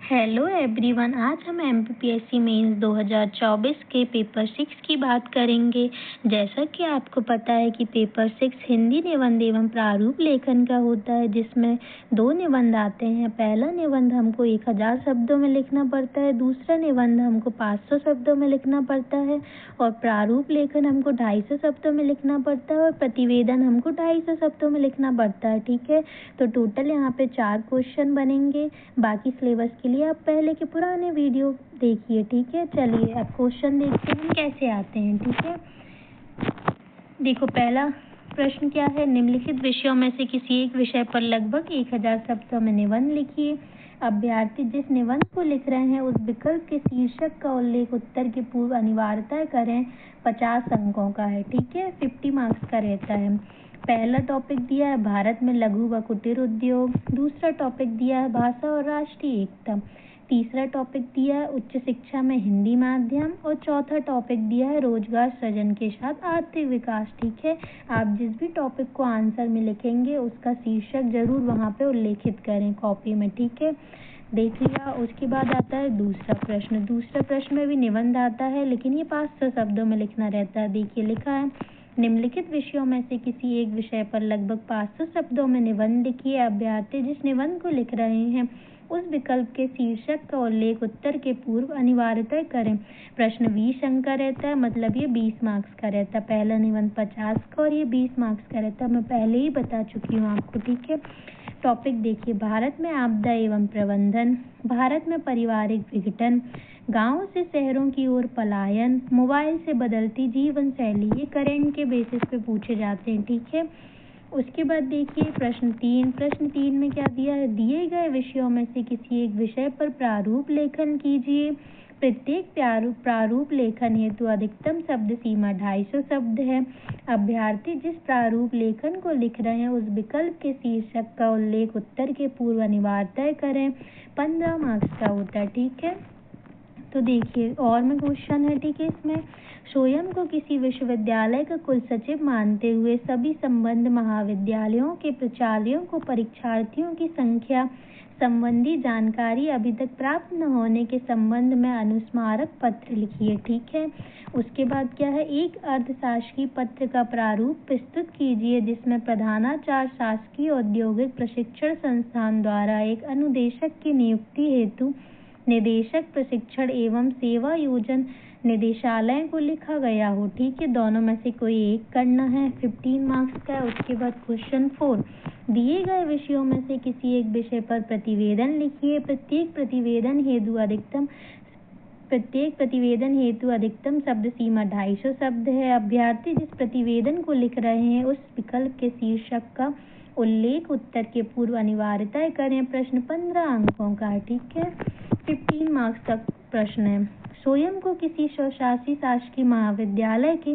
Hello everyone, आज हम MPPSC mains 2024 के पेपर 6 की बात करेंगे। जैसा कि आपको पता है कि पेपर 6 हिंदी निबंध एवं प्रारूप लेखन का होता है, जिसमें 2 निबंध आते हैं। पहला निबंध हमको 1000 शब्दों में लिखना पड़ता है, दूसरा निबंध हमको 500 शब्दों में लिखना पड़ता है और प्रारूप लेखन हमको 250 शब्दों में लिखना पड़ता है और प्रतिवेदन हमको 250 शब्दों में लिखना पड़ता है। ठीक है, तो टोटल यहाँ पे 4 क्वेश्चन बनेंगे। बाकी सिलेबस के लिए आप पहले के पुराने वीडियो देखिए। ठीक है, चलिए अब क्वेश्चन देखते हैं कैसे आते हैं। ठीक है, देखो पहला प्रश्न क्या है। निम्नलिखित विषयों में से किसी एक विषय पर लगभग 1000 शब्दों में निबंध लिखिए। अभ्यर्थी जिस निबंध को लिख रहे हैं उस विकल्प के शीर्षक का उल्लेख उत्तर के पूर्व अनिवार्यतः करें। 50 अंकों का है। ठीक है, 50 मार्क्स का रहता है। पहला टॉपिक दिया है भारत में लघु व कुटीर उद्योग, दूसरा टॉपिक दिया है भाषा और राष्ट्रीय एकता, तीसरा टॉपिक दिया है उच्च शिक्षा में हिंदी माध्यम और चौथा टॉपिक दिया है रोजगार सृजन के साथ आर्थिक विकास। ठीक है, आप जिस भी टॉपिक को आंसर में लिखेंगे उसका शीर्षक जरूर वहाँ पे उल्लेखित करें कॉपी में। ठीक है, देख लिया। उसके बाद आता है दूसरा प्रश्न। दूसरे प्रश्न में भी निबंध आता है, लेकिन ये 500 शब्दों में लिखना रहता है। देखिए लिखा है, निम्नलिखित विषयों में से किसी एक विषय पर लगभग 500 शब्दों में निबंध लिखिए। अभ्यर्थी जिस निबंध को लिख रहे हैं उस विकल्प के शीर्षक का उल्लेख उत्तर के पूर्व अनिवार्यतः करें। प्रश्न 20 अंक का रहता है, मतलब ये 20 मार्क्स का रहता है। पहला निबंध 50 का और ये 20 मार्क्स का रहता है, मैं पहले ही बता चुकी हूँ आपको। ठीक है, टॉपिक देखिए, भारत में आपदा एवं प्रबंधन, भारत में पारिवारिक विघटन, गांव से शहरों की ओर पलायन, मोबाइल से बदलती जीवन शैली, ये करंट के बेसिस पे पूछे जाते हैं। ठीक है, उसके बाद देखिए प्रश्न 3। प्रश्न 3 में क्या दिया है, दिए गए विषयों में से किसी एक विषय पर प्रारूप लेखन कीजिए। प्रत्येक प्रारूप लेखन हेतु अधिकतम शब्द सीमा 250 शब्द है। अभ्यर्थी जिस प्रारूप लेखन को लिख रहे हैं उस विकल्प के शीर्षक का उल्लेख उत्तर के पूर्व अनिवार्यतः करें। 15 मार्क्स का होता है। ठीक है, तो देखिए और में क्वेश्चन है। ठीक है, इसमें स्वयं को किसी विश्वविद्यालय का कुल सचिव मानते हुए सभी संबद्ध महाविद्यालयों के प्राचार्यों को परीक्षार्थियों की संख्या संबंधी जानकारी अभी तक प्राप्त न होने के संबंध में अनुस्मारक पत्र लिखिए। ठीक है, उसके बाद क्या है, एक अर्धशासकीय पत्र का प्रारूप प्रस्तुत कीजिए जिसमें प्रधानाचार्य शासकीय औद्योगिक प्रशिक्षण संस्थान द्वारा एक अनुदेशक की नियुक्ति हेतु निदेशक प्रशिक्षण एवं सेवा योजन निदेशालय को लिखा गया हो। ठीक है, दोनों में से कोई एक करना है। 15 मार्क्स का। उसके बाद क्वेश्चन 4, दिए गए विषयों में से किसी एक विषय पर प्रतिवेदन लिखिए। प्रत्येक प्रतिवेदन हेतु अधिकतम शब्द सीमा 250 शब्द है। अभ्यर्थी जिस प्रतिवेदन को लिख रहे हैं उस विकल्प के शीर्षक का उल्लेख उत्तर के पूर्व अनिवार्यतः करें। प्रश्न 15 अंकों का है। ठीक है, 15 मार्क्स का प्रश्न है। स्वयं को किसी स्वशासी शासकीय महाविद्यालय के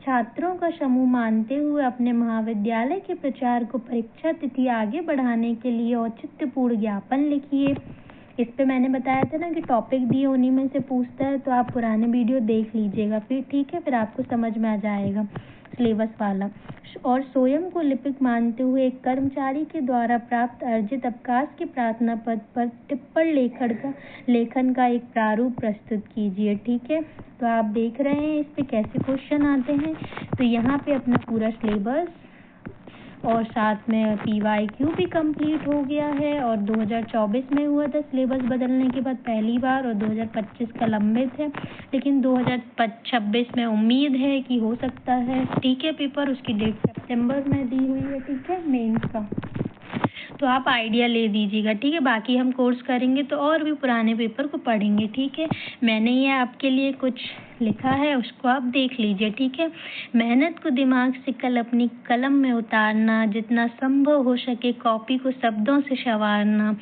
छात्रों का समूह मानते हुए अपने महाविद्यालय के प्रचार को परीक्षा तिथि आगे बढ़ाने के लिए औचित्यपूर्ण ज्ञापन लिखिए। इस पे मैंने बताया था ना कि टॉपिक दिए उन्हीं में से पूछता है, तो आप पुराने वीडियो देख लीजिएगा फिर। ठीक है, फिर आपको समझ में आ जाएगा सिलेबस वाला। और स्वयं को लिपिक मानते हुए एक कर्मचारी के द्वारा प्राप्त अर्जित अवकाश के प्रार्थना पत्र पर टिप्पण लेखन का एक प्रारूप प्रस्तुत कीजिए। ठीक है, तो आप देख रहे हैं इस पे कैसे क्वेश्चन आते हैं। तो यहाँ पे अपना पूरा सिलेबस और साथ में PYQ भी कंप्लीट हो गया है। और 2024 में हुआ था सिलेबस बदलने के बाद पहली बार, और 2025 का लंबित है, लेकिन 2026 में उम्मीद है कि हो सकता है। ठीक है, पेपर उसकी डेट सितंबर में दी हुई है। ठीक है, मेंस का, तो आप आइडिया ले दीजिएगा। ठीक है, बाकी हम कोर्स करेंगे तो और भी पुराने पेपर को पढ़ेंगे। ठीक है, मैंने ये आपके लिए कुछ लिखा है, उसको आप देख लीजिए। ठीक है, मेहनत को दिमाग से कल अपनी कलम में उतारना, जितना संभव हो सके कॉपी को शब्दों से संवारना,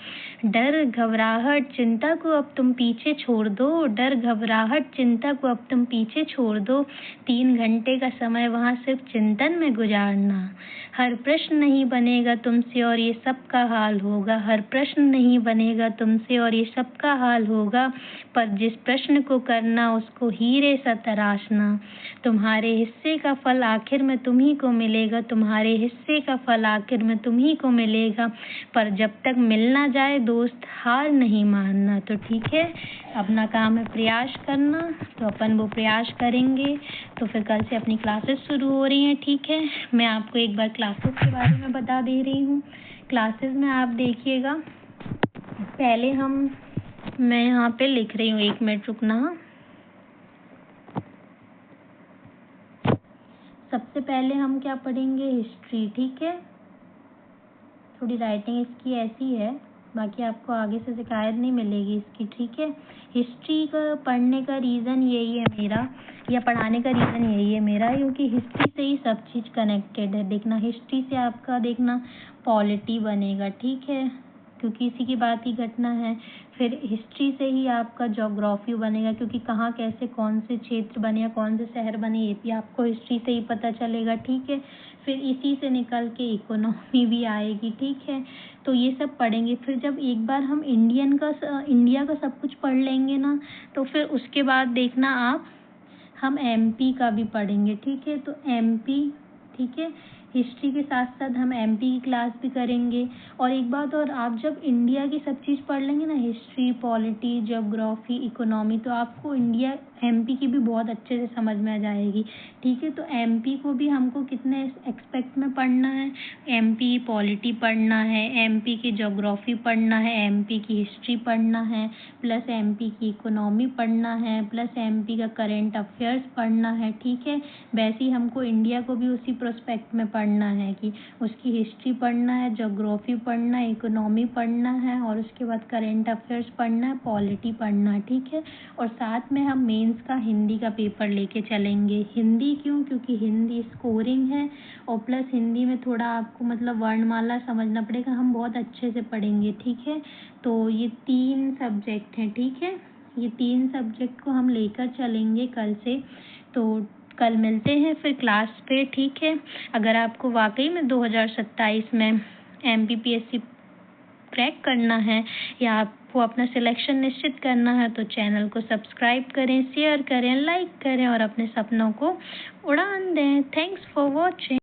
डर घबराहट चिंता को अब तुम पीछे छोड़ दो, डर घबराहट चिंता को अब तुम पीछे छोड़ दो, 3 घंटे का समय वहाँ सिर्फ चिंतन में गुजारना, हर प्रश्न नहीं बनेगा तुमसे और ये सबका हाल होगा, हर प्रश्न नहीं बनेगा तुमसे और ये सबका हाल होगा, पर जिस प्रश्न को करना उसको हीरे सतराशना। तुम्हारे हिस्से का फल आखिर में तुम्ही को मिलेगा, तुम्हारे हिस्से का फल आखिर में तुम्ही को मिलेगा, पर जब तक मिल ना जाए दोस्त हार नहीं मानना। तो ठीक है, अपना काम है प्रयास करना, तो अपन वो प्रयास करेंगे। तो फिर कल से अपनी क्लासेस शुरू हो रही हैं। ठीक है, मैं आपको एक बार क्लासेस के बारे में बता दे रही हूँ। क्लासेस में आप देखिएगा, पहले मैं यहाँ पे लिख रही हूँ, 1 मिनट रुकना। सबसे पहले हम क्या पढ़ेंगे, हिस्ट्री। ठीक है, थोड़ी राइटिंग इसकी ऐसी है, बाकी आपको आगे से शिकायत नहीं मिलेगी इसकी। ठीक है, हिस्ट्री का पढ़ने का रीज़न यही है मेरा, या पढ़ाने का रीज़न यही है मेरा, क्योंकि हिस्ट्री से ही सब चीज़ कनेक्टेड है। देखना, हिस्ट्री से आपका देखना पॉलिटी बनेगा। ठीक है, क्योंकि इसी की बात ही घटना है। फिर हिस्ट्री से ही आपका ज्योग्राफी बनेगा, क्योंकि कहाँ कैसे कौन से क्षेत्र बने या कौन से शहर बने, ये भी आपको हिस्ट्री से ही पता चलेगा। ठीक है, फिर इसी से निकल के इकोनॉमी भी आएगी। ठीक है, तो ये सब पढ़ेंगे। फिर जब एक बार हम इंडिया का सब कुछ पढ़ लेंगे ना, तो फिर उसके बाद देखना आप, हम एमपी का भी पढ़ेंगे। ठीक है, तो एमपी, ठीक है, हिस्ट्री के साथ साथ हम एमपी की क्लास भी करेंगे। और एक बात और, आप जब इंडिया की सब चीज़ पढ़ लेंगे ना, हिस्ट्री, पॉलिटी, ज्योग्राफी, इकोनॉमी, तो आपको इंडिया एमपी की भी बहुत अच्छे से समझ में आ जाएगी। ठीक है, तो एमपी को भी हमको कितने एक्सपेक्ट में पढ़ना है, एमपी पॉलिटी पढ़ना है, एमपी की ज्योग्राफी पढ़ना है, एमपी की हिस्ट्री पढ़ना है, प्लस एमपी की इकोनॉमी पढ़ना है, प्लस एमपी का करेंट अफेयर्स पढ़ना है। ठीक है, वैसे ही हमको इंडिया को भी उसी प्रोस्पेक्ट में पढ़ना है कि उसकी हिस्ट्री पढ़ना है, ज्योग्राफी पढ़ना है, इकोनॉमी पढ़ना है, और उसके बाद करेंट अफेयर्स पढ़ना है, पॉलिटी पढ़ना है। ठीक है, और साथ में हम मेंस का हिंदी का पेपर लेके चलेंगे। हिंदी क्यों, क्योंकि हिंदी स्कोरिंग है, और प्लस हिंदी में थोड़ा आपको मतलब वर्णमाला समझना पड़ेगा, हम बहुत अच्छे से पढ़ेंगे। ठीक है, तो ये 3 सब्जेक्ट हैं। ठीक है, ये 3 सब्जेक्ट को हम लेकर चलेंगे कल से। तो कल मिलते हैं फिर क्लास पे। ठीक है, अगर आपको वाकई में 2027 में एमपीपीएससी क्रैक करना है या आपको अपना सिलेक्शन निश्चित करना है, तो चैनल को सब्सक्राइब करें, शेयर करें, लाइक करें और अपने सपनों को उड़ान दें। Thanks for watching.